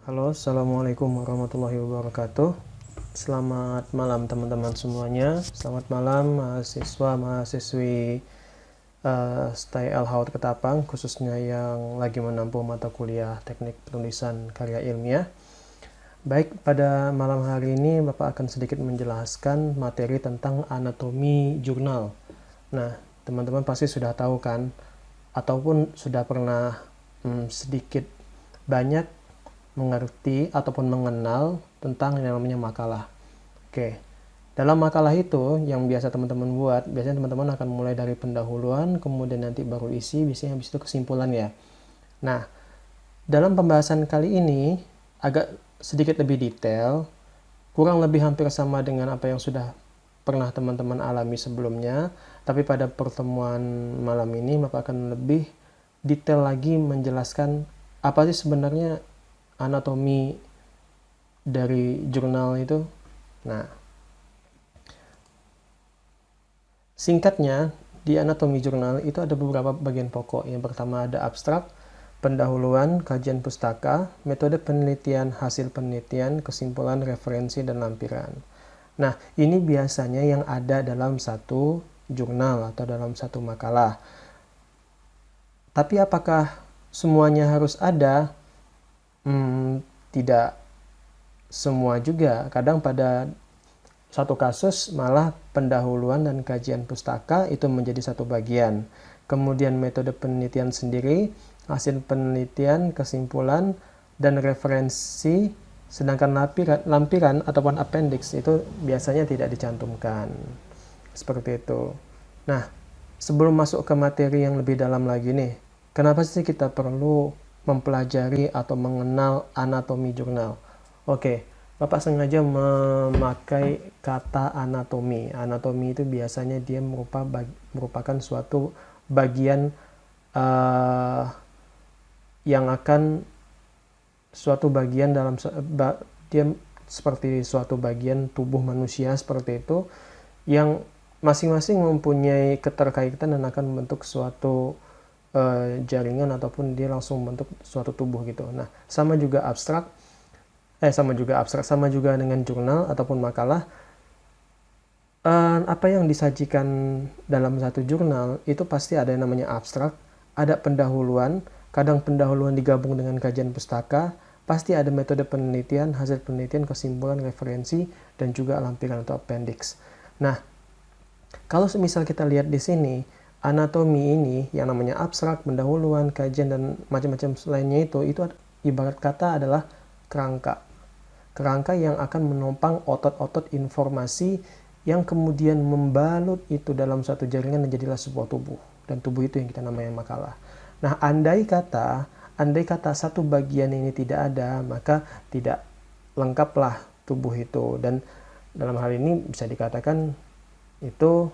Halo, Assalamualaikum warahmatullahi wabarakatuh. Selamat malam teman-teman semuanya. Selamat malam mahasiswa-mahasiswi STAI Al-Haud Ketapang, khususnya yang lagi menempuh mata kuliah teknik penulisan karya ilmiah. Baik, pada malam hari ini Bapak akan sedikit menjelaskan materi tentang anatomi jurnal. Nah, teman-teman pasti sudah tahu kan, ataupun sudah pernah sedikit banyak mengerti ataupun mengenal tentang yang namanya makalah. Oke, dalam makalah itu yang biasa teman-teman buat, biasanya teman-teman akan mulai dari pendahuluan, kemudian nanti baru isi, biasanya habis itu kesimpulan ya. Nah, dalam pembahasan kali ini agak sedikit lebih detail, kurang lebih hampir sama dengan apa yang sudah pernah teman-teman alami sebelumnya, tapi pada pertemuan malam ini Bapak akan lebih detail lagi menjelaskan apa sih sebenarnya anatomi dari jurnal itu. Nah, singkatnya di anatomi jurnal itu ada beberapa bagian pokok. Yang pertama ada abstrak, pendahuluan, kajian pustaka, metode penelitian, hasil penelitian, kesimpulan, referensi, dan lampiran. Nah, ini biasanya yang ada dalam satu jurnal atau dalam satu makalah. Tapi apakah semuanya harus ada? Tidak semua juga. Kadang pada satu kasus malah pendahuluan dan kajian pustaka itu menjadi satu bagian. Kemudian metode penelitian sendiri, hasil penelitian, kesimpulan, dan referensi, sedangkan lampiran ataupun appendix itu biasanya tidak dicantumkan. Seperti itu. Nah, sebelum masuk ke materi yang lebih dalam lagi nih, kenapa sih kita perlu mempelajari atau mengenal anatomi jurnal? Oke, Bapak sengaja memakai kata anatomi. Anatomi itu biasanya dia merupakan suatu bagian yang akan suatu bagian dalam dia seperti suatu bagian tubuh manusia seperti itu yang masing-masing mempunyai keterkaitan dan akan membentuk suatu jaringan ataupun dia langsung membentuk suatu tubuh gitu. Nah, sama juga dengan jurnal ataupun makalah. Apa yang disajikan dalam satu jurnal itu pasti ada yang namanya abstrak, ada pendahuluan, kadang pendahuluan digabung dengan kajian pustaka, pasti ada metode penelitian, hasil penelitian, kesimpulan, referensi, dan juga lampiran atau appendix. Nah, kalau semisal kita lihat di sini, anatomi ini yang namanya abstrak, pendahuluan, kajian, dan macam-macam lainnya itu ibarat kata adalah kerangka. Kerangka yang akan menopang otot-otot informasi yang kemudian membalut itu dalam satu jaringan dan jadilah sebuah tubuh. Dan tubuh itu yang kita namanya makalah. Nah, andai kata satu bagian ini tidak ada, maka tidak lengkaplah tubuh itu. Dan dalam hal ini bisa dikatakan itu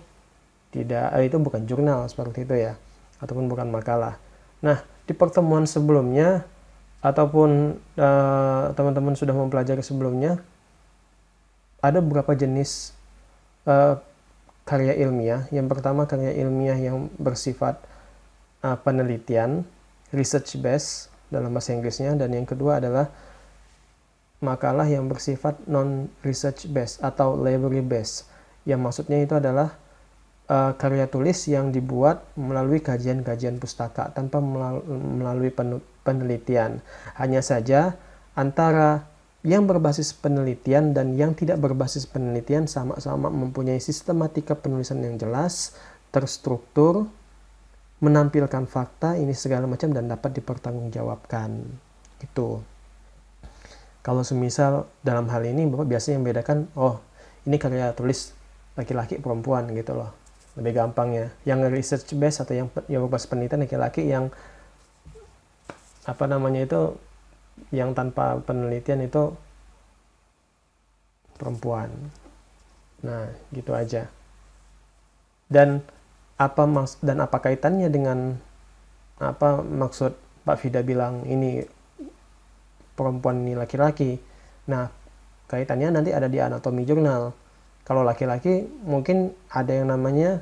bukan jurnal seperti itu ya, ataupun bukan makalah. Nah, di pertemuan sebelumnya ataupun teman-teman sudah mempelajari sebelumnya, ada beberapa jenis karya ilmiah. Yang pertama karya ilmiah yang bersifat penelitian, research based dalam bahasa Inggrisnya, dan yang kedua adalah makalah yang bersifat non-research based atau library based, yang maksudnya itu adalah karya tulis yang dibuat melalui kajian-kajian pustaka tanpa melalui penelitian. Hanya saja antara yang berbasis penelitian dan yang tidak berbasis penelitian sama-sama mempunyai sistematika penulisan yang jelas, terstruktur, menampilkan fakta, ini segala macam dan dapat dipertanggungjawabkan. Itu. Kalau semisal dalam hal ini Bapak biasanya membedakan, oh ini karya tulis laki-laki perempuan gitu loh. Lebih gampang ya. Yang research based atau yang berbasis penelitian laki-laki, yang yang tanpa penelitian itu perempuan. Nah, gitu aja. Dan apa kaitannya dengan apa maksud Pak Fida bilang ini perempuan ini laki-laki? Nah, kaitannya nanti ada di anatomi jurnal. Kalau laki-laki mungkin ada yang namanya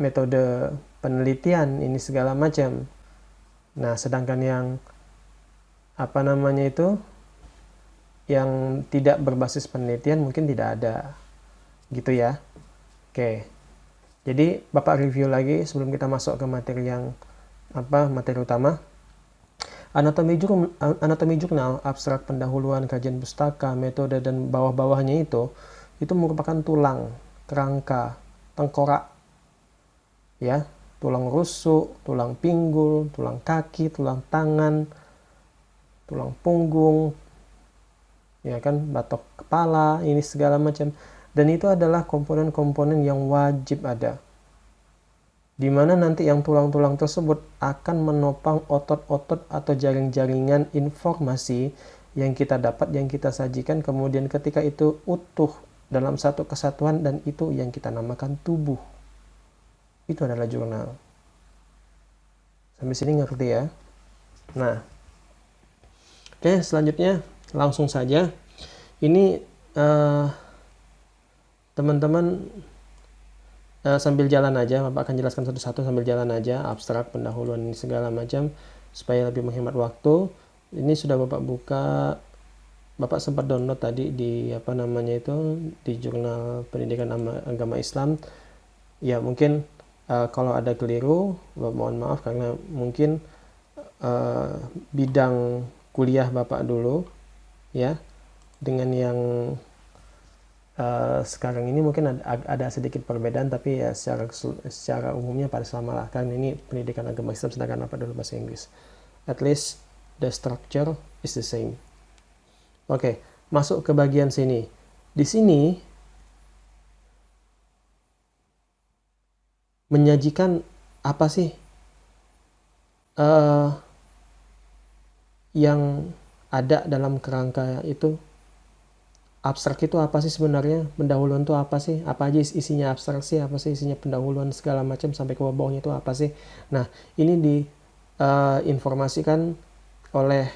metode penelitian ini segala macam. Nah, sedangkan yang apa namanya itu yang tidak berbasis penelitian mungkin tidak ada, gitu ya. Oke, jadi Bapak review lagi sebelum kita masuk ke materi yang materi utama. Anatomi jurnal, abstrak pendahuluan, kajian pustaka, metode, dan bawah-bawahnya itu merupakan tulang, kerangka, tengkorak, ya, tulang rusuk, tulang pinggul, tulang kaki, tulang tangan, tulang punggung, ya kan, batok kepala, ini segala macam. Dan itu adalah komponen-komponen yang wajib ada, di mana nanti yang tulang-tulang tersebut akan menopang otot-otot atau jaring-jaringan informasi yang kita dapat, yang kita sajikan, kemudian ketika itu utuh dalam satu kesatuan, dan itu yang kita namakan tubuh. Itu adalah jurnal. Sampai sini ngerti ya? Nah, oke, selanjutnya langsung saja. Ini teman-teman sambil jalan aja, Bapak akan jelaskan satu-satu sambil jalan aja, abstrak, pendahuluan, ini segala macam, supaya lebih menghemat waktu. Ini sudah Bapak buka, Bapak sempat download tadi di di Jurnal Pendidikan Agama Islam. Ya mungkin kalau ada keliru, mohon maaf karena mungkin bidang kuliah Bapak dulu ya dengan yang sekarang ini mungkin ada sedikit perbedaan, tapi ya secara umumnya pada sama lah, karena ini pendidikan agama Islam sedangkan Bapak dulu bahasa Inggris. At least the structure is the same. Oke, masuk ke bagian sini. Di sini menyajikan apa sih yang ada dalam kerangka itu. Abstrak itu apa sih sebenarnya? Pendahuluan itu apa sih? Apa aja isinya abstrak sih? Apa sih isinya pendahuluan segala macam sampai ke bawahnya itu apa sih? Nah, ini diinformasikan oleh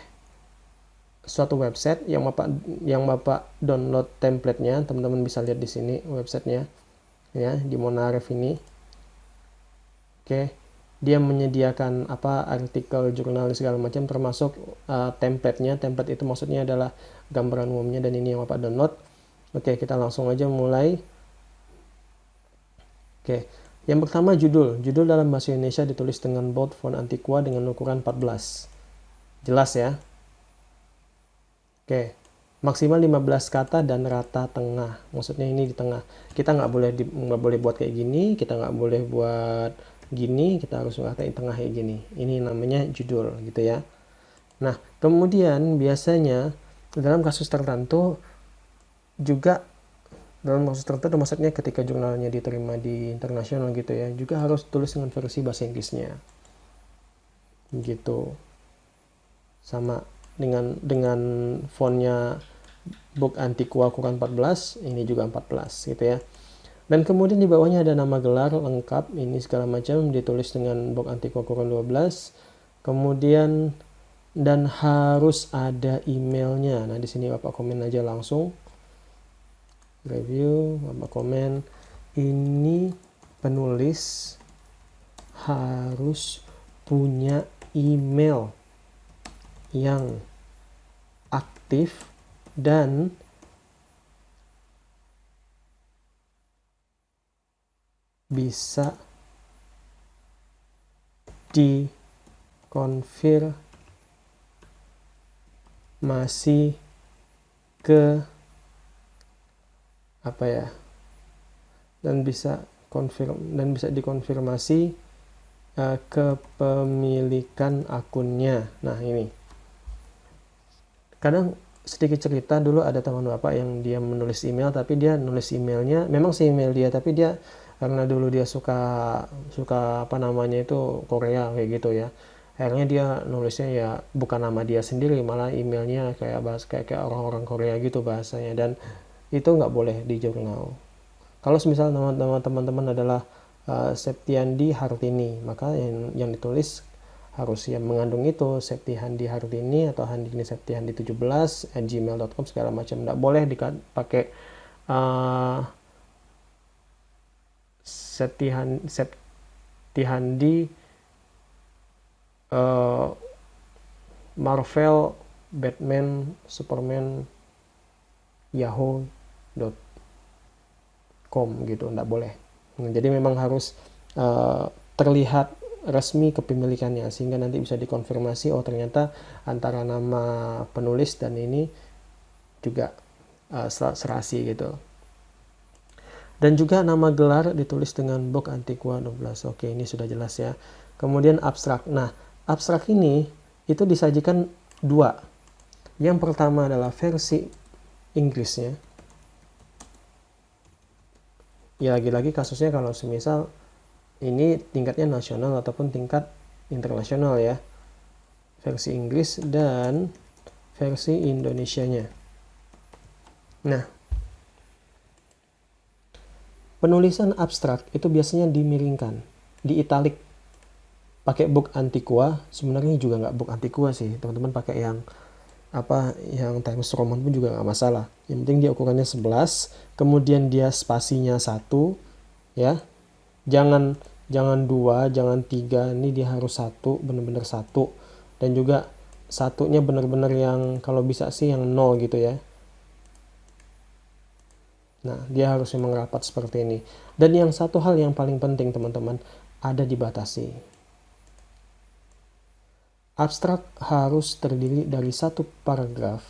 suatu website yang Bapak download template-nya. Teman-teman bisa lihat di sini websitenya ya, di Monaref ini. Oke. Dia menyediakan artikel, jurnal segala macam, termasuk template-nya. Template itu maksudnya adalah gambaran umumnya, dan ini yang Bapak download. Oke, kita langsung aja mulai. Oke, yang pertama judul. Judul dalam bahasa Indonesia ditulis dengan bold font Antiqua dengan ukuran 14. Jelas ya? Oke, maksimal 15 kata dan rata tengah. Maksudnya ini di tengah. Kita nggak boleh buat kayak gini, kita nggak boleh buat gini, kita harus ngatain tengah kayak gini. Ini namanya judul gitu ya. Nah, kemudian biasanya dalam kasus tertentu maksudnya ketika jurnalnya diterima di internasional gitu ya, juga harus tulis dengan versi bahasa Inggrisnya. Gitu. Sama dengan fontnya book Antiqua ukuran 14, ini juga 14 gitu ya. Dan kemudian di bawahnya ada nama gelar lengkap, ini segala macam ditulis dengan book Antiqua ukuran 12. Kemudian dan harus ada emailnya. Nah, di sini Bapak komen aja langsung. Review, Bapak komen ini penulis harus punya email yang aktif dan bisa dikonfirmasi ke dan bisa dikonfirmasi kepemilikan akunnya. Nah, ini kadang sedikit cerita, dulu ada teman Bapak yang dia menulis email, tapi dia nulis emailnya memang si email dia, tapi dia karena dulu dia suka Korea kayak gitu ya, akhirnya dia nulisnya ya bukan nama dia sendiri, malah emailnya kayak orang-orang Korea gitu bahasanya, dan itu nggak boleh di jurnal. Kalau misalnya nama teman-teman adalah Septiandi Hartini, maka yang ditulis harus yang mengandung itu Septihandi Hartini atau Handini Septihandi 17@gmail.com segala macam. Nggak boleh dipakai Septihandi Marvel, Batman, Superman, yahoo.com gitu, nggak boleh. Jadi memang harus terlihat resmi kepemilikannya, sehingga nanti bisa dikonfirmasi, oh ternyata antara nama penulis dan ini juga serasi gitu. Dan juga nama gelar ditulis dengan Book Antiqua 12. Oke, ini sudah jelas ya. Kemudian abstrak. Nah, abstrak ini itu disajikan dua. Yang pertama adalah versi Inggrisnya. Ya lagi-lagi kasusnya kalau semisal ini tingkatnya nasional ataupun tingkat internasional ya. Versi Inggris dan versi Indonesianya. Nah, penulisan abstrak itu biasanya dimiringkan, di italik. Pakai Book Antiqua, sebenarnya juga nggak Book Antiqua sih, teman-teman pakai yang Times Roman pun juga nggak masalah. Yang penting dia ukurannya 11, kemudian dia spasinya 1 ya. Jangan 2, jangan 3, ini dia harus 1, benar-benar 1. Dan juga satunya benar-benar yang kalau bisa sih yang 0 gitu ya. Nah, dia harus memang rapat seperti ini. Dan yang satu hal yang paling penting teman-teman, ada dibatasi. Abstrak harus terdiri dari satu paragraf.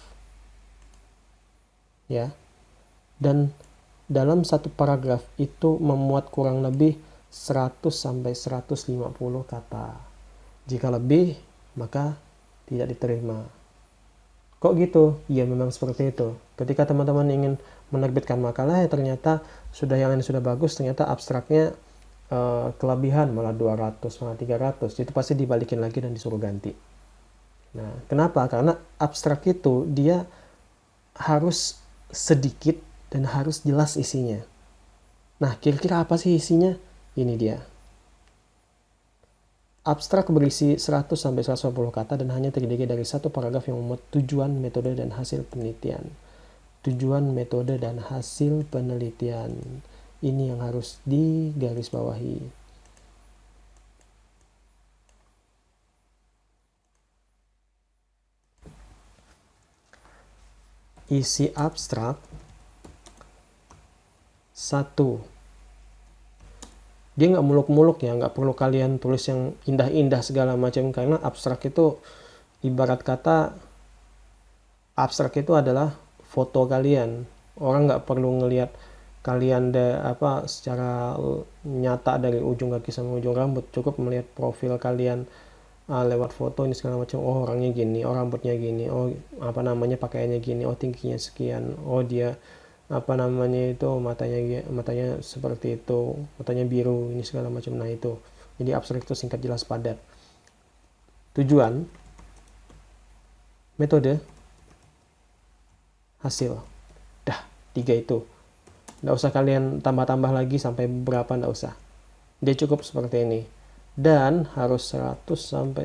Ya. Dan dalam satu paragraf itu memuat kurang lebih 100-150 kata. Jika lebih, maka tidak diterima. Kok gitu? Ya memang seperti itu. Ketika teman-teman ingin menerbitkan makalah, ya ternyata yang ini sudah bagus, ternyata abstraknya kelebihan, malah 200, malah 300. Itu pasti dibalikin lagi dan disuruh ganti. Nah, kenapa? Karena abstrak itu dia harus sedikit dan harus jelas isinya. Nah, kira-kira apa sih isinya? Ini dia. Abstrak berisi 100-150 kata dan hanya terdiri dari satu paragraf yang memuat tujuan, metode, dan hasil penelitian. Tujuan, metode, dan hasil penelitian. Ini yang harus digarisbawahi. Isi abstrak 1. Dia nggak muluk-muluk ya, nggak perlu kalian tulis yang indah-indah segala macam, karena abstrak itu ibarat kata abstrak itu adalah foto kalian. Orang nggak perlu ngelihat kalian secara nyata dari ujung kaki sampai ujung rambut, cukup melihat profil kalian lewat foto ini segala macam. Oh orangnya gini, oh rambutnya gini, oh pakaiannya gini, oh tingginya sekian, oh dia itu matanya seperti itu, matanya biru ini segala macam. Nah itu jadi abstrak itu singkat, jelas, padat. Tujuan, metode, hasil. Dah 3 itu. Nggak usah kalian tambah-tambah lagi sampai berapa, nggak usah. Dia cukup seperti ini. Dan harus 100-150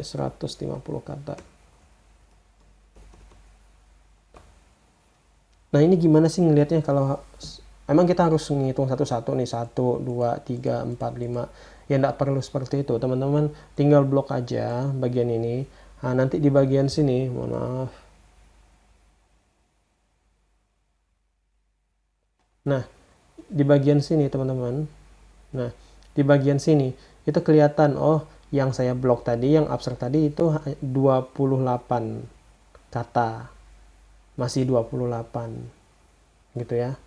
kata. Nah ini gimana sih ngelihatnya? Kalau emang kita harus ngitung satu-satu nih, 1, 2, 3, 4, 5. Ya nggak perlu seperti itu. Teman-teman tinggal blok aja bagian ini. Nah nanti di bagian sini, mohon maaf. Nah di bagian sini teman-teman, nah di bagian sini itu kelihatan, oh yang saya blok tadi, yang abstrak tadi itu 28 kata, masih 28 gitu ya.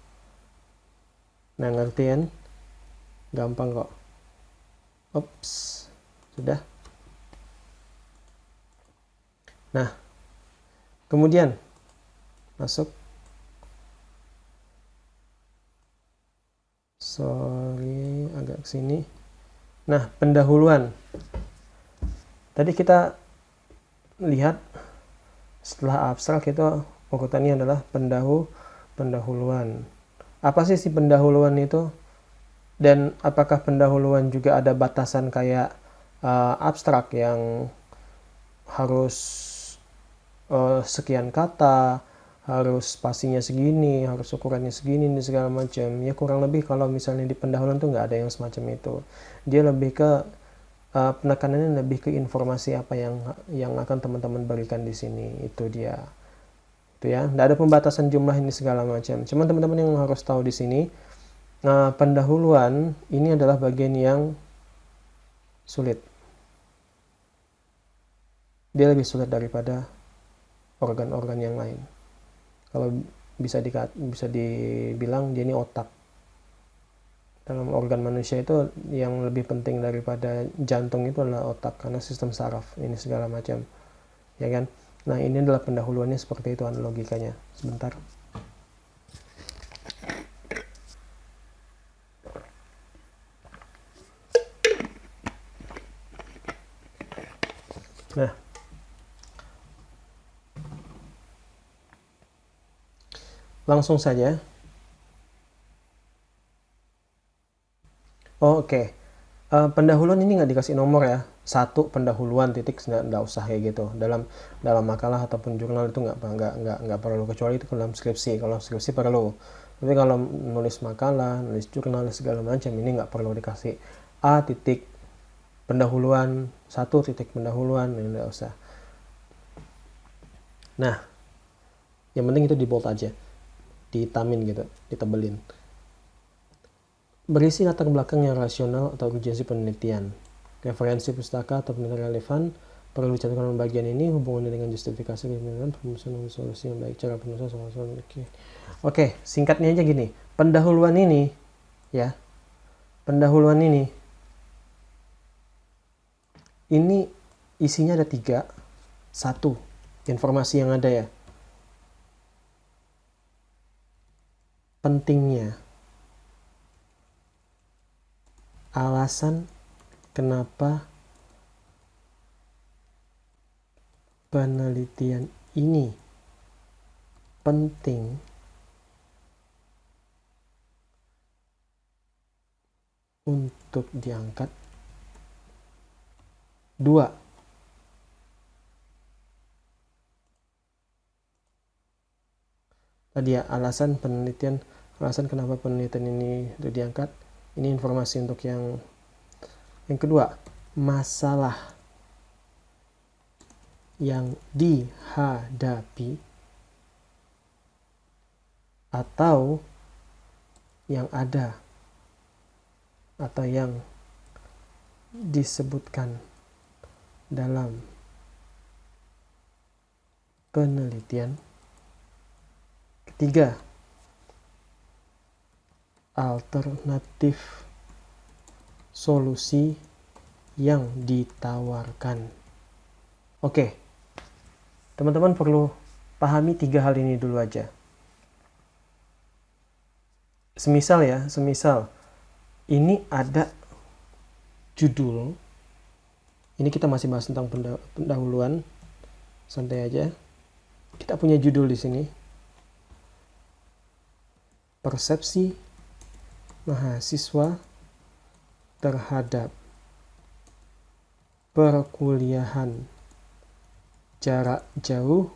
Nah ngerti kan? Gampang kok. Ups, sudah. Nah kemudian masuk, sorry agak kesini. Nah pendahuluan, tadi kita lihat setelah abstrak itu urutannya adalah pendahuluan. Apa sih si pendahuluan itu? Dan apakah pendahuluan juga ada batasan kayak abstrak yang harus sekian kata, harus spasinya segini, harus ukurannya segini, dan segala macam. Ya kurang lebih kalau misalnya di pendahuluan tuh nggak ada yang semacam itu. Dia lebih ke penekanannya lebih ke informasi apa yang akan teman-teman berikan di sini. Itu dia. Itu ya. Nggak ada pembatasan jumlah ini segala macam. Cuman teman-teman yang harus tahu di sini, pendahuluan ini adalah bagian yang sulit. Dia lebih sulit daripada organ-organ yang lain. Kalau bisa dibilang dia ini otak. Dalam organ manusia itu yang lebih penting daripada jantung itu adalah otak, karena sistem saraf ini segala macam, ya kan. Nah, ini adalah pendahuluannya seperti itu logikanya. Sebentar. Nah, langsung saja. Oke. Pendahuluan ini nggak dikasih nomor ya. Satu pendahuluan titik, nggak usah kayak gitu. Dalam makalah ataupun jurnal itu nggak perlu, kecuali itu dalam skripsi. Kalau skripsi perlu. Tapi kalau nulis makalah, nulis jurnal segala macam ini nggak perlu dikasih A titik pendahuluan, satu titik pendahuluan, ini nggak usah. Nah, yang penting itu di bold aja, dihitamin gitu, ditebelin. Berisi latar belakang yang rasional atau urgensi penelitian. Referensi pustaka atau penelitian relevan perlu dicatatkan dalam bagian ini, hubungannya dengan justifikasi penelitian, perumusan solusi yang baik, cara penulisan soal-soal. Oke, singkatnya aja gini. Pendahuluan ini ya. Pendahuluan ini isinya ada 3. 1, informasi yang ada ya. Pentingnya, alasan kenapa penelitian ini penting untuk diangkat. 2, tadi ya, alasan kenapa penelitian ini untuk diangkat. Ini informasi untuk yang kedua, masalah yang dihadapi atau yang ada atau yang disebutkan dalam penelitian. Ketiga, alternatif solusi yang ditawarkan. Oke, teman-teman perlu pahami 3 hal ini dulu aja. Semisal ini ada judul. Ini kita masih bahas tentang pendahuluan, santai aja. Kita punya judul di sini. Persepsi mahasiswa terhadap perkuliahan jarak jauh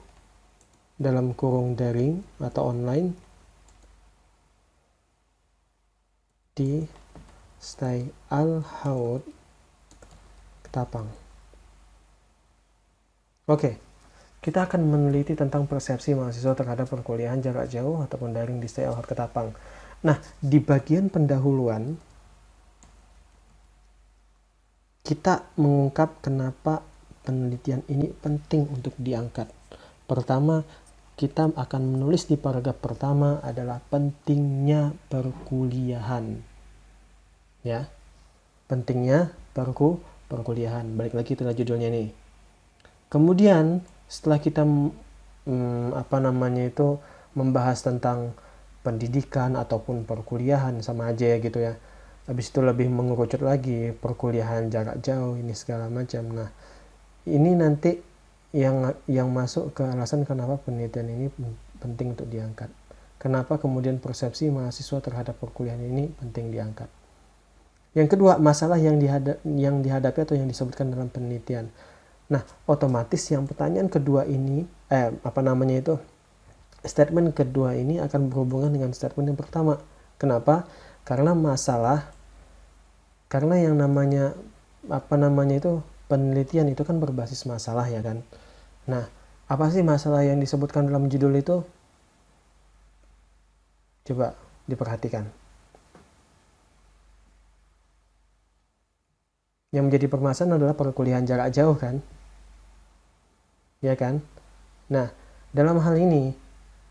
dalam kurung daring atau online di STAI Al-Haud Ketapang. Oke, kita akan meneliti tentang persepsi mahasiswa terhadap perkuliahan jarak jauh ataupun daring di STAI Al-Haud Ketapang. Nah, di bagian pendahuluan kita mengungkap kenapa penelitian ini penting untuk diangkat. Pertama, kita akan menulis di paragraf pertama adalah pentingnya perkuliahan. Ya. Pentingnya perkuliahan. Balik lagi itulah judulnya nih. Kemudian setelah kita membahas tentang pendidikan ataupun perkuliahan, sama aja ya gitu ya. Habis itu lebih mengerucut lagi perkuliahan jarak jauh ini segala macam. Nah, ini nanti yang masuk ke alasan kenapa penelitian ini penting untuk diangkat. Kenapa kemudian persepsi mahasiswa terhadap perkuliahan ini penting diangkat. Yang kedua, masalah yang dihadapi atau yang disebutkan dalam penelitian. Nah, otomatis yang pertanyaan kedua ini, statement kedua ini akan berhubungan dengan statement yang pertama. Kenapa? Karena yang namanya apa namanya itu, penelitian itu kan berbasis masalah ya kan. Nah, apa sih masalah yang disebutkan dalam judul itu? Coba diperhatikan. Yang menjadi permasalahan adalah perkuliahan jarak jauh kan? Ya kan? Nah, dalam hal ini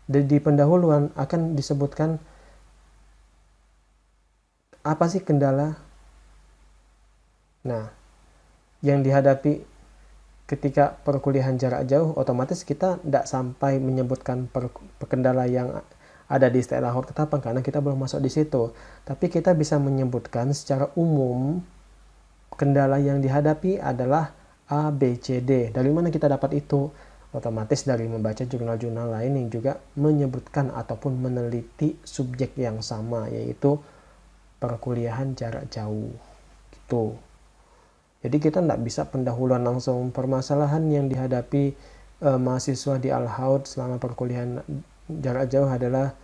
di pendahuluan akan disebutkan apa sih kendala. Nah, yang dihadapi ketika perkuliahan jarak jauh, otomatis kita tidak sampai menyebutkan kendala yang ada di STL Lahore Ketapang karena kita belum masuk di situ. Tapi kita bisa menyebutkan secara umum kendala yang dihadapi adalah A, B, C, D. Dari mana kita dapat itu? Otomatis dari membaca jurnal-jurnal lain yang juga menyebutkan ataupun meneliti subjek yang sama, yaitu perkuliahan jarak jauh. Gitu. Jadi kita tidak bisa pendahuluan langsung. Permasalahan yang dihadapi mahasiswa di Al-Haud selama perkuliahan jarak jauh adalah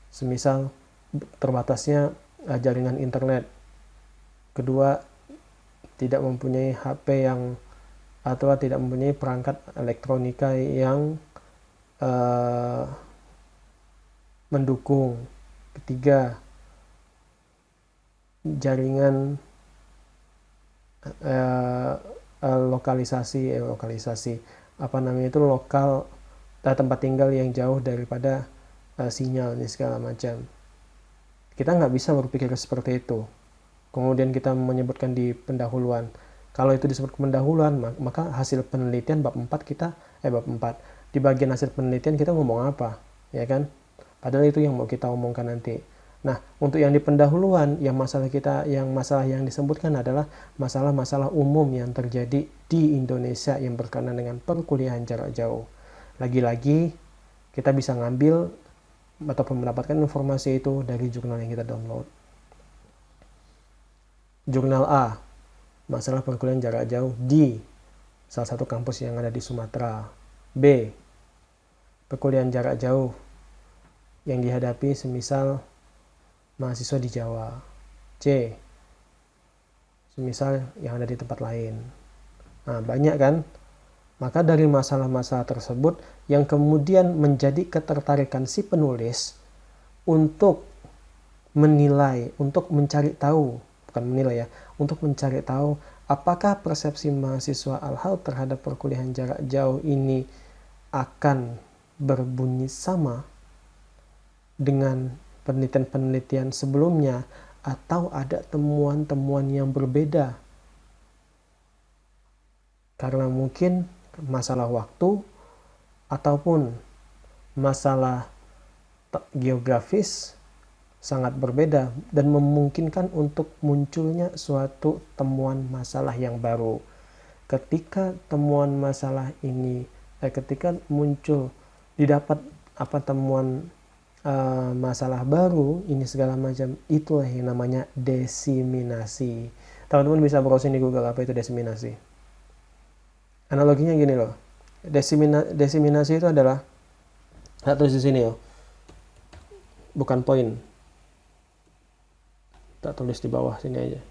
semisal terbatasnya jaringan internet. Kedua, tidak mempunyai HP yang atau tidak mempunyai perangkat elektronika yang mendukung. Ketiga, jaringan lokalisasi apa namanya itu, lokal tempat tinggal yang jauh daripada sinyal dan segala macam. Kita nggak bisa berpikir seperti itu kemudian kita menyebutkan di pendahuluan. Kalau itu disebut pendahuluan, maka hasil penelitian bab 4 bab 4 di bagian hasil penelitian kita ngomong apa, ya kan? Padahal itu yang mau kita omongkan nanti. Nah, untuk yang di pendahuluan, yang masalah yang disebutkan adalah masalah-masalah umum yang terjadi di Indonesia yang berkaitan dengan perkuliahan jarak jauh. Lagi-lagi kita bisa ngambil ataupun mendapatkan informasi itu dari jurnal yang kita download. Jurnal A, masalah perkuliahan jarak jauh di salah satu kampus yang ada di Sumatera. B, perkuliahan jarak jauh yang dihadapi semisal mahasiswa di Jawa. C, semisal yang ada di tempat lain. Nah, banyak kan? Maka dari masalah-masalah tersebut yang kemudian menjadi ketertarikan si penulis untuk menilai, untuk mencari tahu, bukan menilai ya, untuk mencari tahu apakah persepsi mahasiswa Al-Haud terhadap perkuliahan jarak jauh ini akan berbunyi sama dengan penelitian-penelitian sebelumnya atau ada temuan-temuan yang berbeda. Karena mungkin masalah waktu ataupun masalah geografis sangat berbeda dan memungkinkan untuk munculnya suatu temuan masalah yang baru. Ketika temuan masalah ini ketika muncul didapat temuan masalah baru ini segala macam, itulah yang namanya desiminasi. Teman-teman bisa browsing di Google apa itu desiminasi. Analoginya gini loh. Desiminasi itu adalah, saya tulis di sini ya, bukan poin, tak tulis di bawah sini aja.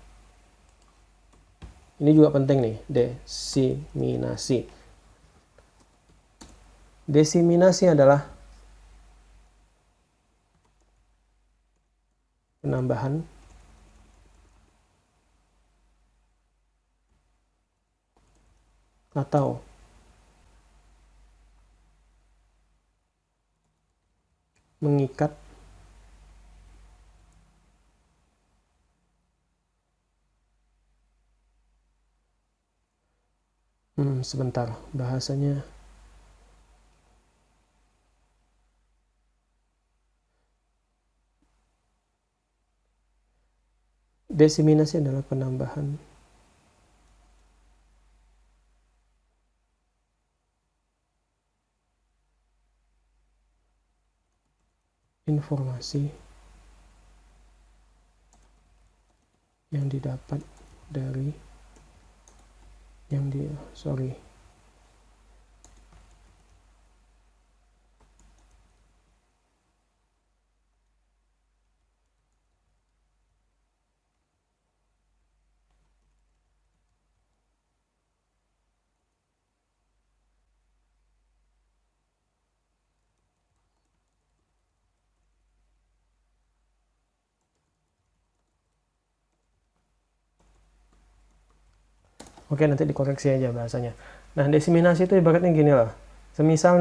Ini juga penting nih, desiminasi. Desiminasi adalah penambahan atau mengikat sebentar bahasanya. Desiminasi adalah penambahan informasi yang didapat dari Oke, nanti dikoreksi aja bahasanya. Nah, desiminasi itu ibaratnya gini loh. Semisal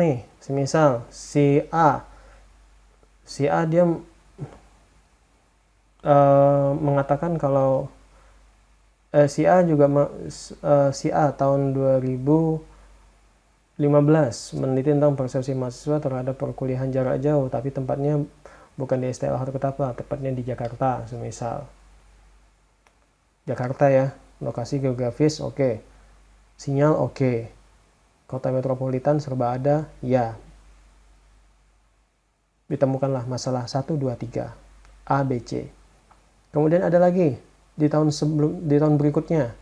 si A dia mengatakan kalau si A tahun 2015 meneliti tentang persepsi mahasiswa terhadap perkuliahan jarak jauh, tapi tempatnya bukan di STL Hart Ketapang, tepatnya di Jakarta, semisal. Jakarta ya, lokasi geografis oke. Sinyal oke. Kota metropolitan serba ada, ya. Ditemukanlah masalah 1, 2, 3. A, B, C. Kemudian ada lagi, di tahun berikutnya,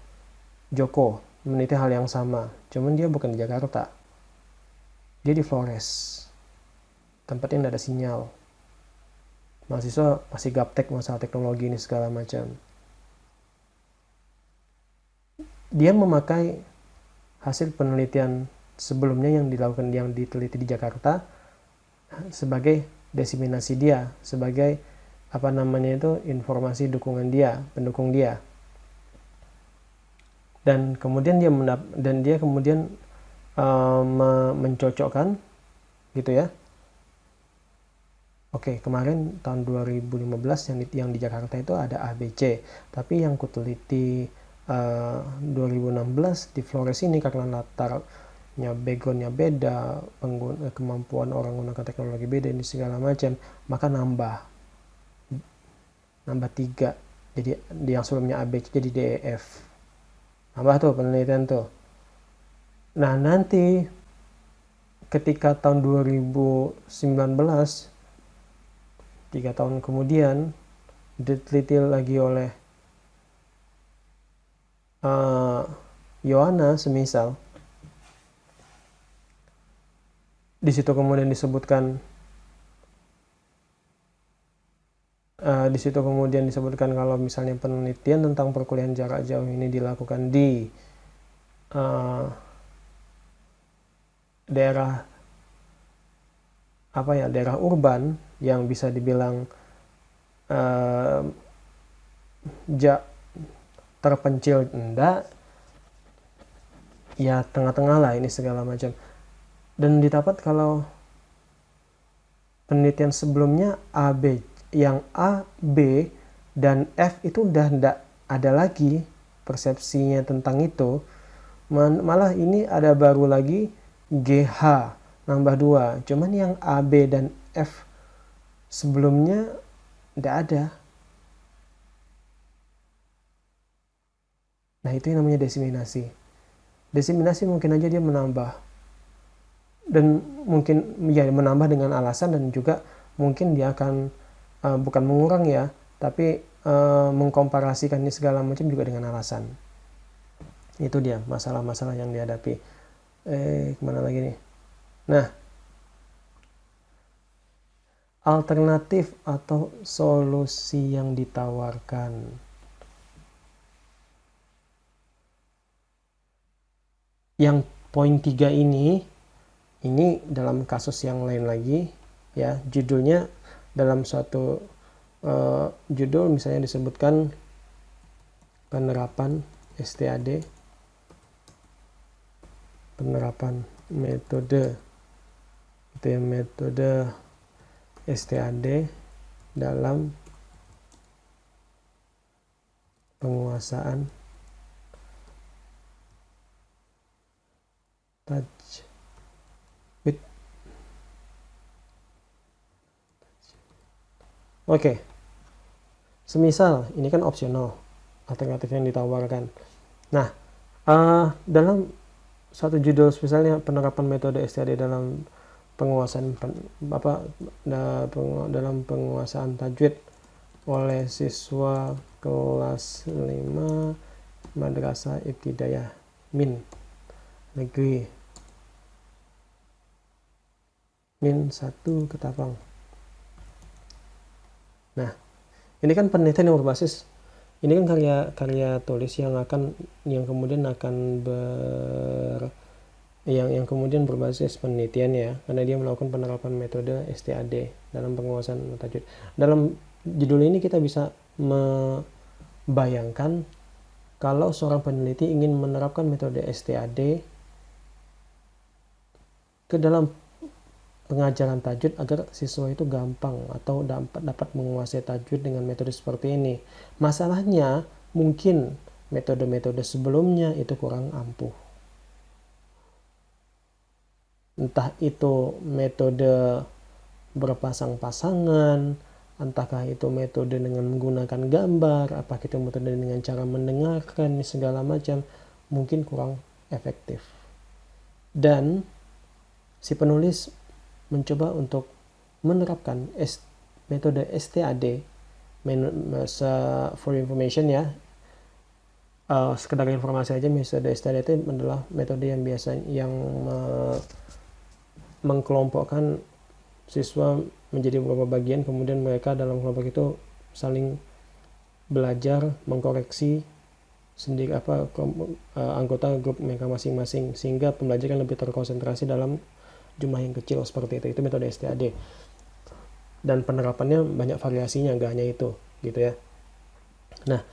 Joko meneliti hal yang sama. Cuman dia bukan di Jakarta. Dia di Flores. Tempatnya tidak ada sinyal. Mahasiswa masih gaptek masalah teknologi ini segala macam. Dia memakai hasil penelitian sebelumnya yang diteliti di Jakarta sebagai desiminasi dia, sebagai informasi dukungan dia, pendukung dia. Dan kemudian dia kemudian mencocokkan gitu ya. Oke, kemarin tahun 2015 yang di Jakarta itu ada ABC, tapi yang kuteliti 2016 di Flores ini karena latarnya backgroundnya beda, kemampuan orang menggunakan teknologi beda ini segala macam, maka nambah 3. Jadi yang sebelumnya ABC jadi DEF. Nambah tuh penelitian tuh. Nah, nanti ketika tahun 2019 3 tahun kemudian diteliti lagi oleh Yohana semisal, di situ kemudian disebutkan kalau misalnya penelitian tentang perkuliahan jarak jauh ini dilakukan di daerah urban yang bisa dibilang terpencil enggak, ya tengah-tengah lah ini segala macam. Dan didapat kalau penelitian sebelumnya yang A, B, dan F itu udah enggak ada lagi persepsinya tentang itu, malah ini ada baru lagi GH nambah 2. Cuman yang A, B, dan F sebelumnya enggak ada. Nah, itu yang namanya desiminasi. Desiminasi mungkin aja dia menambah. Dan mungkin ya menambah dengan alasan, dan juga mungkin dia akan bukan mengurang ya, tapi mengkomparasikan ini segala macam juga dengan alasan. Itu dia masalah-masalah yang dihadapi. Kemana lagi nih? Nah, alternatif atau solusi yang ditawarkan. Yang poin 3 ini dalam kasus yang lain lagi ya, judulnya dalam suatu judul misalnya disebutkan penerapan STAD, penerapan metode itu ya, metode STAD dalam penguasaan touch with. Oke. Semisal ini kan opsional, alternatif yang ditawarkan. Nah, dalam satu judul spesialnya penerapan metode STAD dalam penguasaan dalam penguasaan tajwid oleh siswa kelas 5 Madrasah Ibtidaiyah Min Negeri Min 1 Ketapang. Nah, ini kan penelitian yang berbasis, ini kan karya tulis yang kemudian akan yang kemudian berbasis penelitian ya, karena dia melakukan penerapan metode STAD dalam penguasaan tajwid. Dalam judul ini kita bisa membayangkan kalau seorang peneliti ingin menerapkan metode STAD ke dalam pengajaran tajwid agar siswa itu gampang atau dapat menguasai tajwid dengan metode seperti ini. Masalahnya mungkin metode-metode sebelumnya itu kurang ampuh. Entah itu metode berpasang-pasangan, entahkah itu metode dengan menggunakan gambar, apakah itu metode dengan cara mendengarkan, segala macam, mungkin kurang efektif. Dan si penulis mencoba untuk menerapkan metode STAD, for information ya, sekedar informasi aja, metode STAD itu adalah metode yang biasa yang mengkelompokkan siswa menjadi beberapa bagian, kemudian mereka dalam kelompok itu saling belajar mengkoreksi sendiri anggota grup mereka masing-masing, sehingga pembelajaran lebih terkonsentrasi dalam jumlah yang kecil seperti itu metode STAD. Dan penerapannya banyak variasinya, gak hanya itu gitu ya. Nah,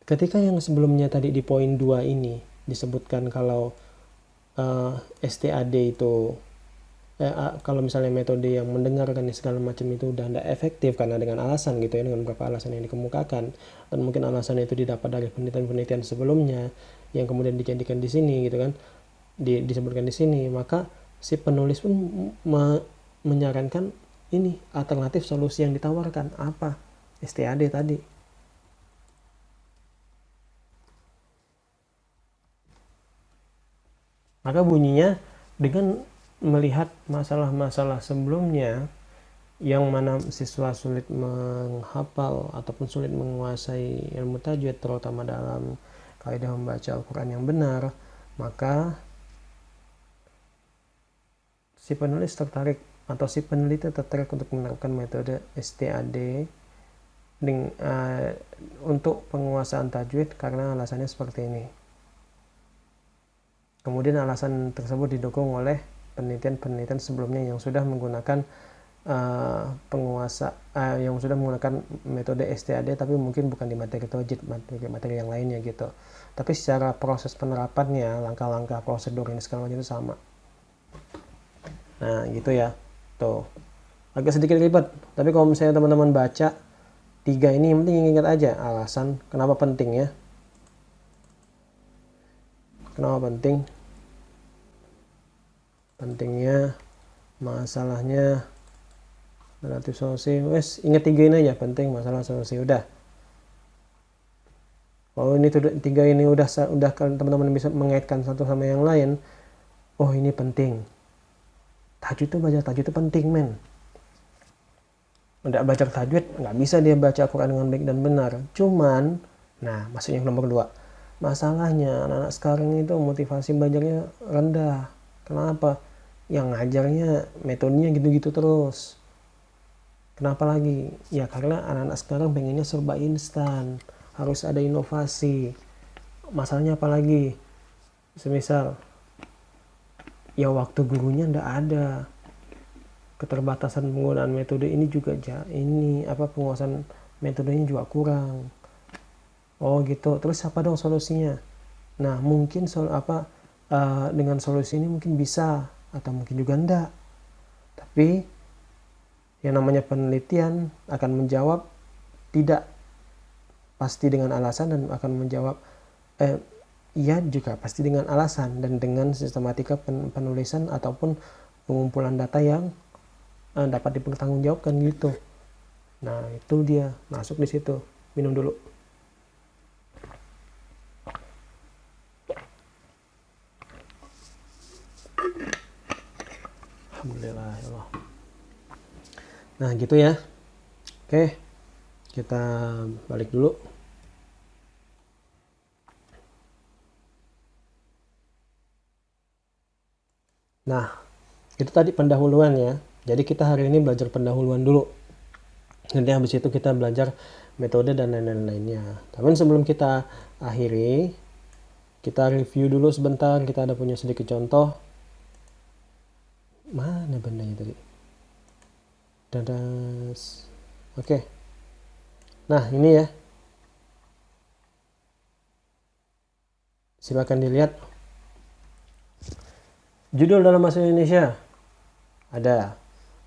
ketika yang sebelumnya tadi di poin 2 ini disebutkan kalau STAD itu kalau misalnya metode yang mendengarkan segala macam itu udah tidak efektif karena dengan alasan gitu ya, dengan beberapa alasan yang dikemukakan, dan mungkin alasan itu didapat dari penelitian-penelitian sebelumnya yang kemudian dijadikan di sini gitu kan, disebutkan di sini, maka si penulis pun menyarankan ini alternatif solusi yang ditawarkan apa? STAD tadi. Maka bunyinya dengan melihat masalah-masalah sebelumnya yang mana siswa sulit menghafal ataupun sulit menguasai ilmu tajwid, terutama dalam kaidah membaca Al-Quran yang benar, maka si penulis tertarik atau si peneliti tertarik untuk menerapkan metode STAD untuk penguasaan tajwid karena alasannya seperti ini. Kemudian alasan tersebut didukung oleh penelitian-penelitian sebelumnya yang sudah menggunakan yang sudah menggunakan metode STAD, tapi mungkin bukan di materi tajwid, materi yang lainnya gitu. Tapi secara proses penerapannya, langkah-langkah prosedur ini segala macam itu sama. Nah gitu ya, tuh agak sedikit ribet, tapi kalau misalnya teman-teman baca 3 ini, yang penting ingat aja alasan kenapa penting ya. Kenapa penting? Pentingnya, masalahnya, relatif solusi. Wes ingat 3 ini aja, penting, masalah, solusi, udah. Kalau ini 3 ini udah teman-teman bisa mengaitkan satu sama yang lain, oh ini penting. Tajwid itu, baca tajwid itu penting men. Udah baca tajwid nggak bisa dia baca Al-Quran dengan baik dan benar. Cuman, nah maksudnya yang nomor 2, masalahnya anak-anak sekarang itu motivasi belajarnya rendah. Kenapa? Yang ngajarnya metodenya gitu-gitu terus. Kenapa lagi? Ya karena anak-anak sekarang pengennya serba instan, harus ada inovasi. Masalahnya apa lagi? Semisal ya waktu gurunya ndak ada, keterbatasan penggunaan metode ini juga penguasaan metodenya juga kurang. Oh gitu. Terus apa dong solusinya? Nah mungkin dengan solusi ini mungkin bisa, atau mungkin juga enggak. Tapi yang namanya penelitian akan menjawab tidak pasti dengan alasan, dan akan menjawab iya juga pasti dengan alasan dan dengan sistematika penulisan ataupun pengumpulan data yang dapat dipertanggungjawabkan gitu. Nah itu dia masuk di situ. Minum dulu. Alhamdulillah ya Allah. Nah gitu ya. Oke, kita balik dulu. Nah itu tadi pendahuluan ya. Jadi kita hari ini belajar pendahuluan dulu. Nanti habis itu kita belajar metode dan lain-lainnya. Tapi sebelum kita akhiri, kita review dulu sebentar. Kita ada punya sedikit contoh. Mana bandanya tadi? Dadas. Oke. Nah ini ya. Silakan dilihat. Judul dalam bahasa Indonesia ada.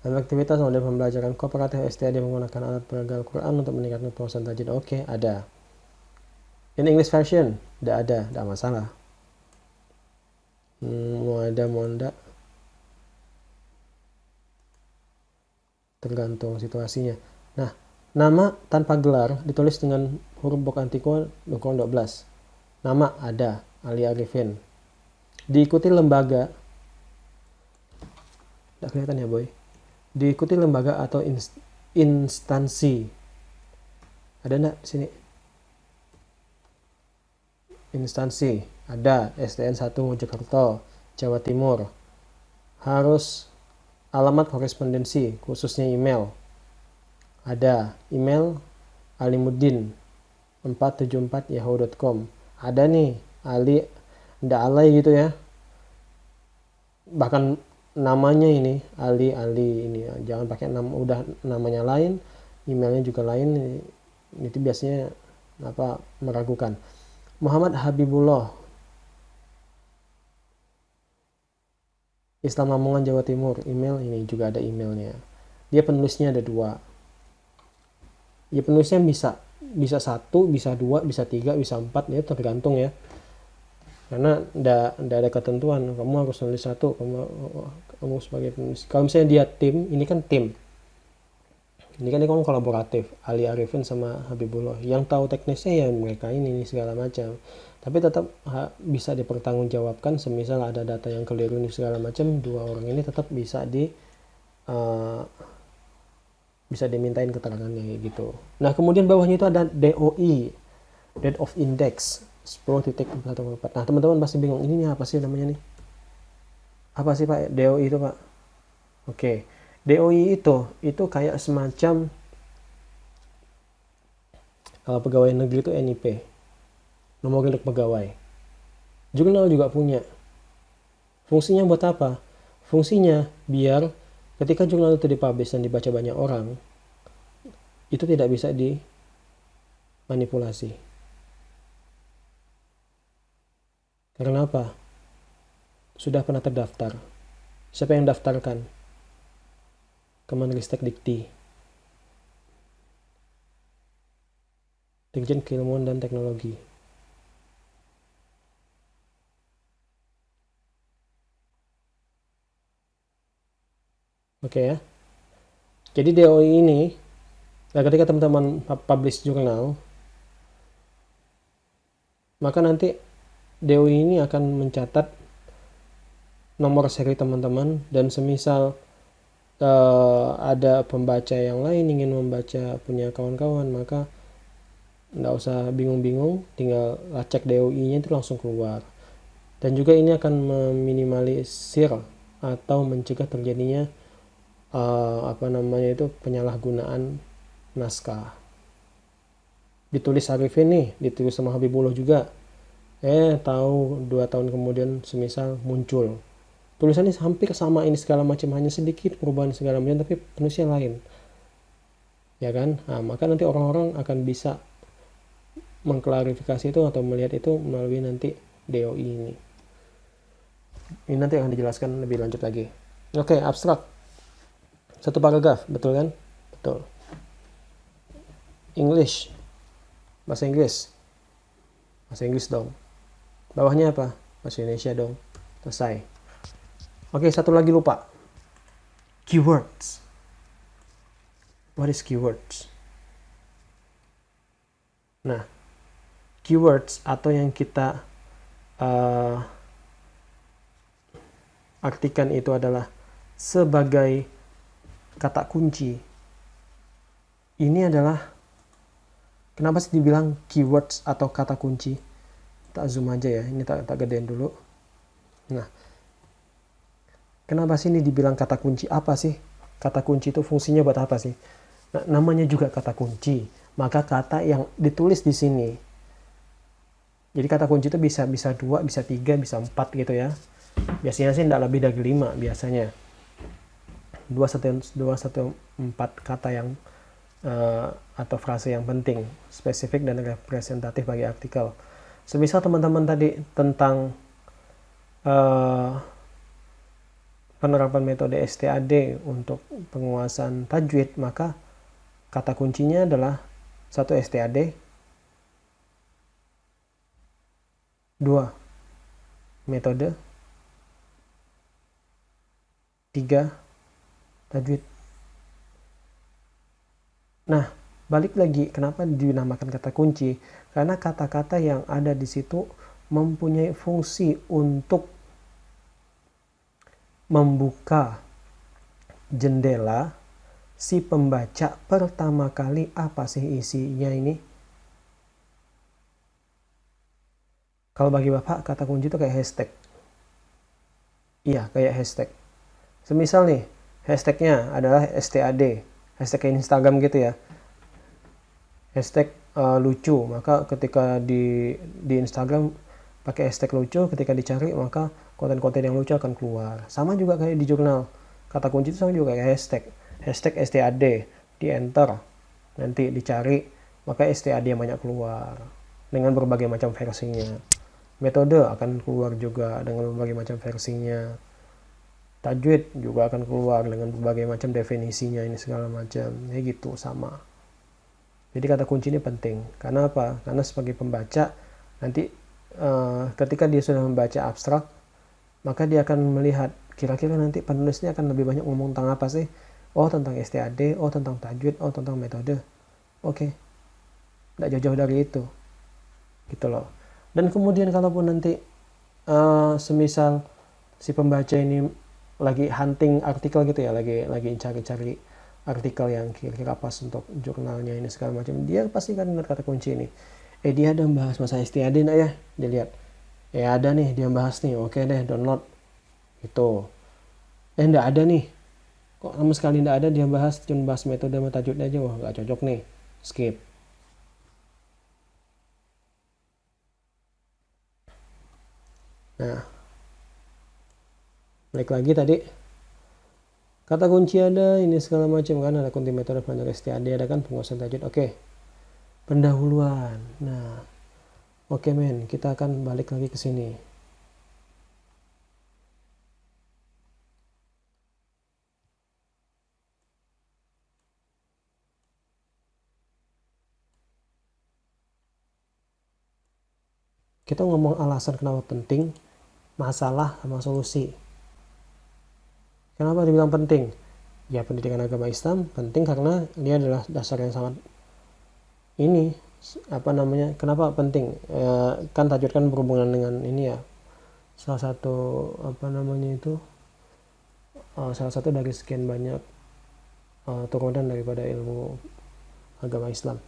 Dalam aktivitas model pembelajaran kooperatif STAD menggunakan alat peraga Al-Quran untuk meningkatkan penguasaan tajwid. Oke, ada. In English version, tidak masalah. Mau ada, mau enggak, tergantung situasinya. Nah, nama tanpa gelar ditulis dengan huruf bok antiko ukuran 12. Nama ada, Ali Arifin. Diikuti lembaga, tidak kelihatan ya boy. Diikuti lembaga atau instansi. Ada enggak di sini? Instansi. Ada. SDN 1 Mojokerto, Jawa Timur. Harus alamat korespondensi, khususnya email. Ada. Email alimuddin 474yahoo.com. Ada nih. Ali. Nggak alay gitu ya. Bahkan namanya ini Ali ini, jangan pakai nama, udah namanya lain, emailnya juga lain, itu biasanya meragukan. Muhammad Habibullah, Islam Lamongan Jawa Timur, email ini juga ada emailnya. Dia penulisnya ada 2. Ya penulisnya bisa 1, bisa 2, bisa 3, bisa 4, ya tergantung ya. Karena nggak ada ketentuan kamu harus nulis 1, kamu sebagai penulis. Kalau misalnya dia tim, ini kan tim, ini kan kamu kolaboratif, Ali Arifin sama Habibullah, yang tahu teknisnya ya mereka ini segala macam, tapi tetap bisa dipertanggungjawabkan. Semisal ada data yang keliru ini segala macam, 2 orang ini tetap bisa bisa dimintain keterangannya gitu. Nah kemudian bawahnya itu ada DOI, Date of Index 10.114. Nah teman-teman pasti bingung, ini apa sih namanya nih? Apa sih Pak DOI itu Pak? Oke, DOI itu kayak semacam, kalau pegawai negeri itu NIP, nomor induk pegawai. Jurnal juga punya. Fungsinya buat apa? Fungsinya biar ketika jurnal itu dipublish dan dibaca banyak orang, itu tidak bisa dimanipulasi. Karena apa? Sudah pernah terdaftar. Siapa yang daftarkan? Kemenristek Dikti, Dirjen Keilmuan dan Teknologi. Oke ya. Jadi DOI ini, ketika teman-teman publish jurnal, maka nanti DOI ini akan mencatat nomor seri teman-teman, dan semisal ada pembaca yang lain ingin membaca punya kawan-kawan, maka nggak usah bingung-bingung, tinggal cek DOI-nya itu langsung keluar. Dan juga ini akan meminimalisir atau mencegah terjadinya penyalahgunaan naskah. Ditulis Arifin nih, ditulis sama Habibullah juga, tahu 2 tahun kemudian semisal muncul tulisannya hampir sama ini segala macam, hanya sedikit perubahan segala macam, tapi penulisnya lain, ya kan? Nah, maka nanti orang-orang akan bisa mengklarifikasi itu atau melihat itu melalui nanti DOI ini. Ini nanti akan dijelaskan lebih lanjut lagi. Oke, abstrak 1 paragraf, betul kan? Betul. English, bahasa Inggris dong. Bawahnya apa? Bahasa Indonesia dong. Selesai. Oke, 1 lagi lupa. Keywords. What is keywords? Nah, keywords atau yang kita artikan itu adalah sebagai kata kunci. Ini adalah, kenapa sih dibilang keywords atau kata kunci? Tak zoom aja ya, ini tak gedein dulu. Nah, kenapa sih ini dibilang kata kunci? Apa sih kata kunci itu, fungsinya buat apa sih? Nah, namanya juga kata kunci, maka kata yang ditulis di sini. Jadi kata kunci itu bisa 2, bisa 3, bisa 4 gitu ya. Biasanya sih tidak lebih dari 5 biasanya. 2 1 4 kata yang atau frase yang penting, spesifik dan representatif bagi artikel. semisal teman-teman tadi tentang penerapan metode STAD untuk penguasaan tajwid, maka kata kuncinya adalah 1. STAD, 2. Metode, 3. Tajwid. Nah, balik lagi, kenapa dinamakan kata kunci? Karena kata-kata yang ada di situ mempunyai fungsi untuk membuka jendela si pembaca pertama kali. Apa sih isinya ini? Kalau bagi Bapak, kata kunci itu kayak hashtag. Iya, kayak hashtag. Semisal nih, hashtagnya adalah STAD, hashtag kayak Instagram gitu ya. Hashtag lucu, maka ketika di Instagram pakai hashtag lucu, ketika dicari maka konten-konten yang lucu akan keluar. Sama juga kayak di jurnal, kata kunci itu sama juga kayak hashtag STAD, di enter, nanti dicari, maka STAD yang banyak keluar dengan berbagai macam versinya. Metode akan keluar juga dengan berbagai macam versinya. Tajwid juga akan keluar dengan berbagai macam definisinya, ini segala macam, ya gitu, sama. Jadi kata kunci ini penting. Karena apa? Karena sebagai pembaca nanti ketika dia sudah membaca abstrak, maka dia akan melihat kira-kira nanti penulisnya akan lebih banyak ngomong tentang apa sih? Oh, tentang STAD, oh tentang tajwid, oh tentang metode. Oke. Nggak jauh-jauh dari itu. Gitu loh. Dan kemudian kalaupun nanti semisal si pembaca ini lagi hunting artikel gitu ya, lagi cari-cari artikel yang kira-kira pas untuk jurnalnya ini segala macam, dia pasti kan ingat kata kunci ini. Dia ada bahas masalah istiadat enggak ya? Dia lihat. Ada nih dia bahas nih. Oke deh, download. Gitu. Enggak ada nih. Kok sama sekali enggak ada, dia bahas cuma bahas metode sama tajwid aja. Wah, enggak cocok nih. Skip. Nah, balik lagi tadi, kata kunci ada, ini segala macam kan, ada kunci metode belajar STAD, ada kan penguasaan tajwid. Oke. Pendahuluan. Nah, oke men, kita akan balik lagi ke sini. Kita ngomong alasan kenapa penting, masalah sama solusi. Kenapa dibilang penting? Ya, pendidikan agama Islam penting karena dia adalah dasar yang sangat ini, kenapa penting? Kan tajwid kan berhubungan dengan ini ya, salah satu salah satu dari sekian banyak turunan daripada ilmu agama Islam.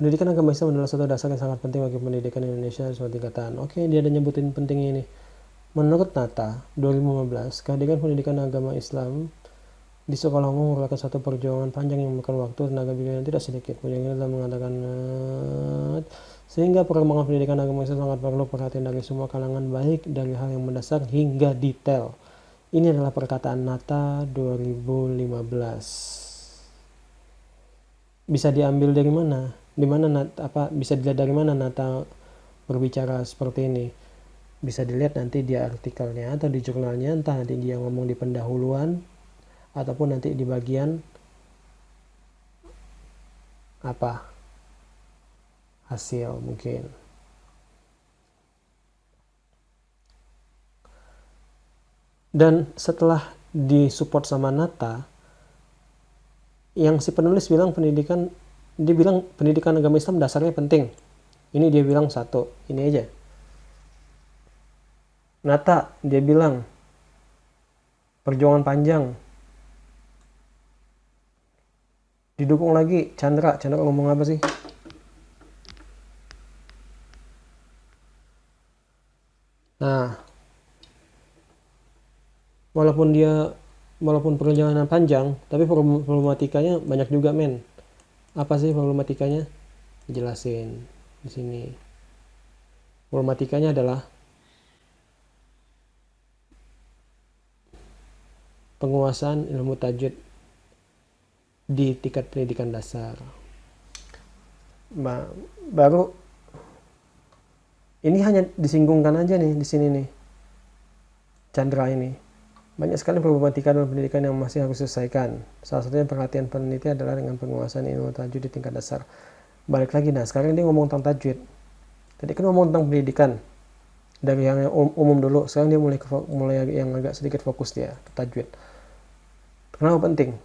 Pendidikan agama Islam adalah satu dasar yang sangat penting bagi pendidikan Indonesia sesuai tingkatan. Oke, dia ada nyebutin pentingnya ini. Menurut Nata 2015, kehadiran pendidikan agama Islam di sekolah umum merupakan satu perjuangan panjang yang memakan waktu, tenaga pikiran tidak sedikit. Penjuangan telah mengatakan sehingga perkembangan pendidikan agama Islam sangat perlu perhatian dari semua kalangan, baik dari hal yang mendasar hingga detail. Ini adalah perkataan Nata 2015. Bisa diambil dari mana? Bisa dilihat dari mana Nata berbicara seperti ini? Bisa dilihat nanti di artikelnya atau di jurnalnya, entah nanti dia ngomong di pendahuluan ataupun nanti di bagian hasil mungkin. Dan setelah disupport sama Nata, yang si penulis bilang dia bilang pendidikan agama Islam dasarnya penting. Ini dia bilang satu, ini aja. Nata dia bilang perjuangan panjang. Didukung lagi Chandra ngomong apa sih? Nah, walaupun perjalanan panjang, tapi problematikanya banyak juga men. Apa sih problematikanya? Jelasin di sini. Problematikanya adalah penguasaan ilmu tajwid di tingkat pendidikan dasar. Baru ini hanya disinggungkan aja nih di sini nih, Chandra ini. Banyak sekali problematika dalam pendidikan yang masih harus diselesaikan. Salah satunya perhatian peneliti adalah dengan penguasaan ilmu tajwid di tingkat dasar. Balik lagi, nah sekarang dia ngomong tentang tajwid. Tadi kan ngomong tentang pendidikan dari yang umum dulu. Sekarang dia mulai yang agak sedikit fokus dia ke tajwid. Kenapa penting?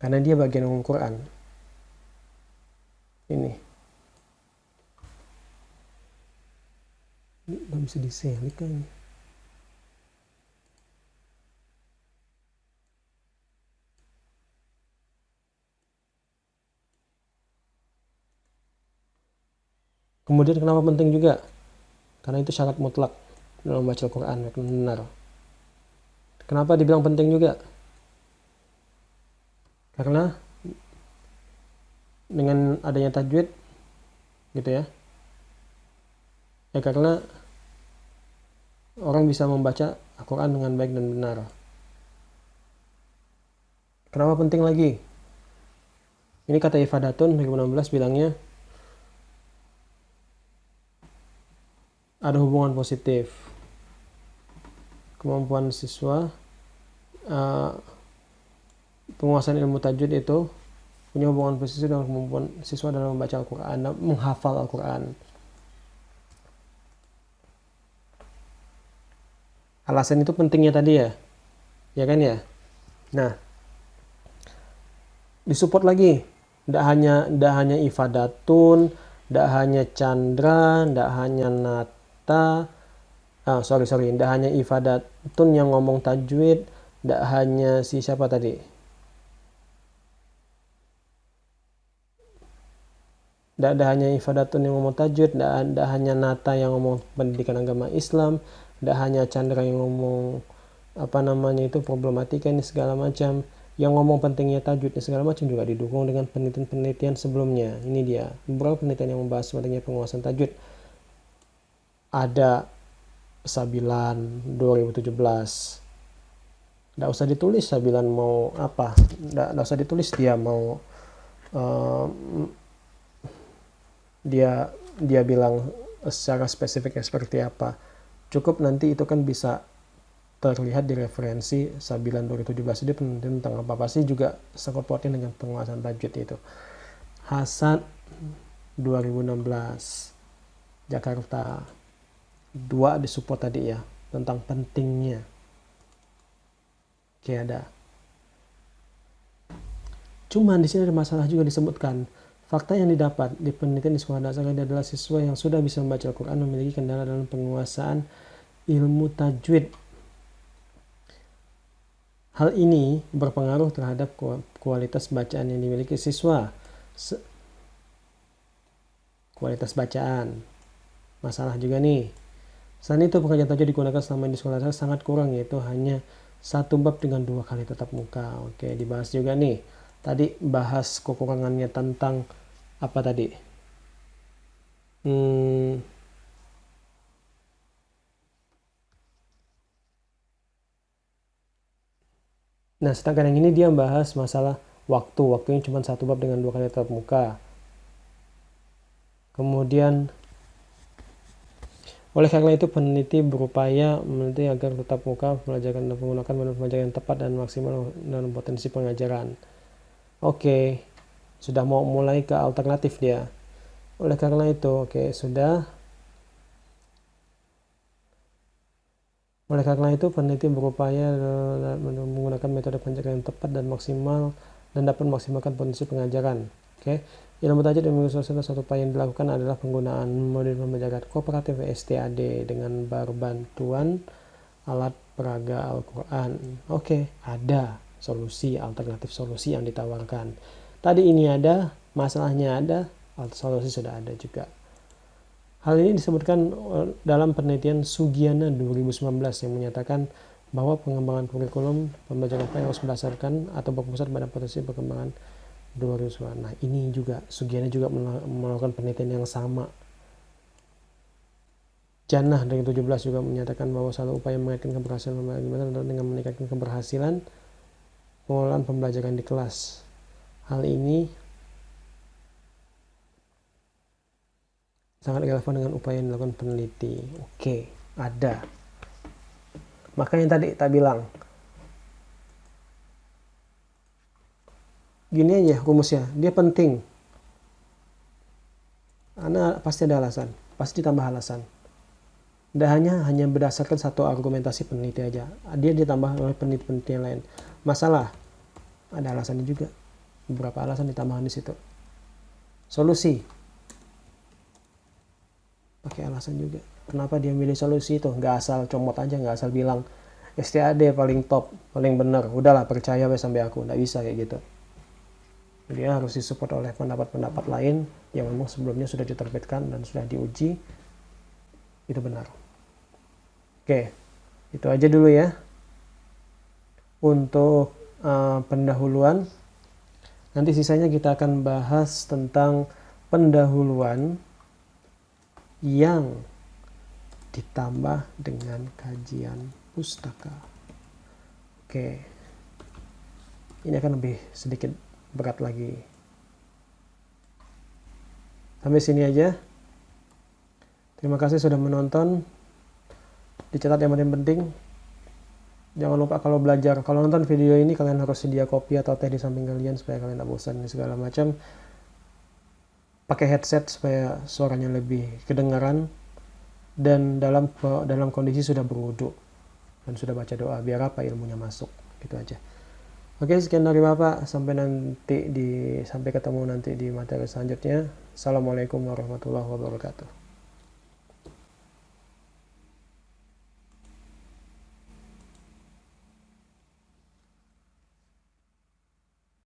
Karena dia bagian umum Quran. Ini nggak bisa diselik kan? Kemudian kenapa penting juga? Karena itu syarat mutlak dalam membaca Al-Quran yang benar. Kenapa dibilang penting juga? Karena dengan adanya tajwid gitu ya, karena orang bisa membaca Al-Quran dengan baik dan benar. Kenapa penting lagi? Ini kata Ifadatun 2016 bilangnya ada hubungan positif kemampuan siswa, penguasaan ilmu tajwid itu punya hubungan positif dengan kemampuan siswa dalam membaca Al-Quran, menghafal Al-Quran. Alasan itu pentingnya tadi ya kan ya. Nah, disupport lagi, tidak hanya Ifadatun, tidak hanya Chandra, tidak hanya Nata, tidak hanya Ifadatun yang ngomong tajwid, tidak hanya si siapa tadi, tidak hanya Ifadatun yang ngomong tajwid, tidak hanya Nata yang ngomong pendidikan agama Islam, tidak hanya Chandra yang ngomong problematika ini segala macam, yang ngomong pentingnya tajwid ini segala macam juga didukung dengan penelitian-penelitian sebelumnya. Ini dia beberapa penelitian yang membahas pentingnya penguasaan tajwid. Ada Sabilan 2017. Nggak usah ditulis Sabilan mau apa, nggak usah ditulis dia mau dia bilang secara spesifiknya seperti apa. Cukup nanti itu kan bisa terlihat di referensi Sabilan 2017. Dia penelitian tentang apa sih juga sangkut pautnya dengan penguasaan tajwid itu. Hasan 2016 Jakarta 2 disupport tadi ya, tentang pentingnya. Oke, ada. Cuman di sini ada masalah juga disebutkan. Fakta yang didapat di penelitian di sekolah dasar adalah siswa yang sudah bisa membaca Al-Quran memiliki kendala dalam penguasaan ilmu tajwid. Hal ini berpengaruh terhadap kualitas bacaan yang dimiliki siswa. Kualitas bacaan. Masalah juga nih. Selain itu, pengajian tajwid digunakan selama di sekolah dasar sangat kurang, yaitu hanya 1 bab dengan 2 kali tatap muka. Oke, dibahas juga nih. Tadi bahas kekurangannya tentang apa tadi? Nah, sedangkan yang ini dia bahas masalah waktunya cuma 1 bab dengan 2 kali tatap muka. Kemudian oleh karena itu peneliti berupaya meneliti agar tatap muka pelajaran dan menggunakan metode pembelajaran yang tepat dan maksimal dalam potensi pengajaran. Oke, sudah mau mulai ke alternatif dia. Oleh karena itu, sudah. Oleh karena itu, peneliti berupaya menggunakan metode pengajaran yang tepat dan maksimal dan dapat memaksimalkan potensi pengajaran. Ilmu tajwid dan salah satu upaya yang dilakukan adalah penggunaan model pembelajaran kooperatif STAD dengan bantuan alat peraga Al-Quran. Ada alternatif solusi yang ditawarkan. Tadi ini ada, masalahnya ada, solusi sudah ada juga. Hal ini disebutkan dalam penelitian Sugiana 2019 yang menyatakan bahwa pengembangan kurikulum pembelajaran harus berdasarkan atau berpusat pada potensi perkembangan 2020. Nah, ini juga Sugiana juga melakukan penelitian yang sama. Jannah 2017 juga menyatakan bahwa salah upaya meningkatkan keberhasilan adalah dengan meningkatkan keberhasilan pengelolaan pembelajaran di kelas. Hal ini sangat relevan dengan upaya yang dilakukan peneliti. Oke, ada. Makanya tadi tak bilang, gini aja rumusnya, dia penting. Karena pasti ada alasan, pasti ditambah alasan. Tidak hanya berdasarkan satu argumentasi peneliti aja, dia ditambah oleh peneliti-peneliti yang lain. Masalah, ada alasannya juga. Beberapa alasan ditambahkan di situ. Solusi, pakai alasan juga. Kenapa dia milih solusi itu? Nggak asal comot aja, nggak asal bilang STAD paling top, paling bener. Udahlah percaya sampai aku. Nggak bisa kayak gitu. Dia harus disupport oleh pendapat-pendapat lain yang memang sebelumnya sudah diterbitkan dan sudah diuji. Itu benar. Oke, itu aja dulu ya. Untuk pendahuluan. Nanti sisanya kita akan bahas tentang pendahuluan yang ditambah dengan kajian pustaka. Oke, ini akan lebih sedikit berat lagi. Sampai sini aja. Terima kasih sudah menonton. Dicatat yang paling penting, jangan lupa kalau nonton video ini kalian harus sedia kopi atau teh di samping kalian supaya kalian tak bosan segala macam. Pakai headset supaya suaranya lebih kedengaran, dan dalam kondisi sudah berwudu dan sudah baca doa, biar apa ilmunya masuk. Gitu aja. Oke, sekian dari Bapak. Sampai ketemu nanti di materi selanjutnya. Assalamualaikum warahmatullahi wabarakatuh.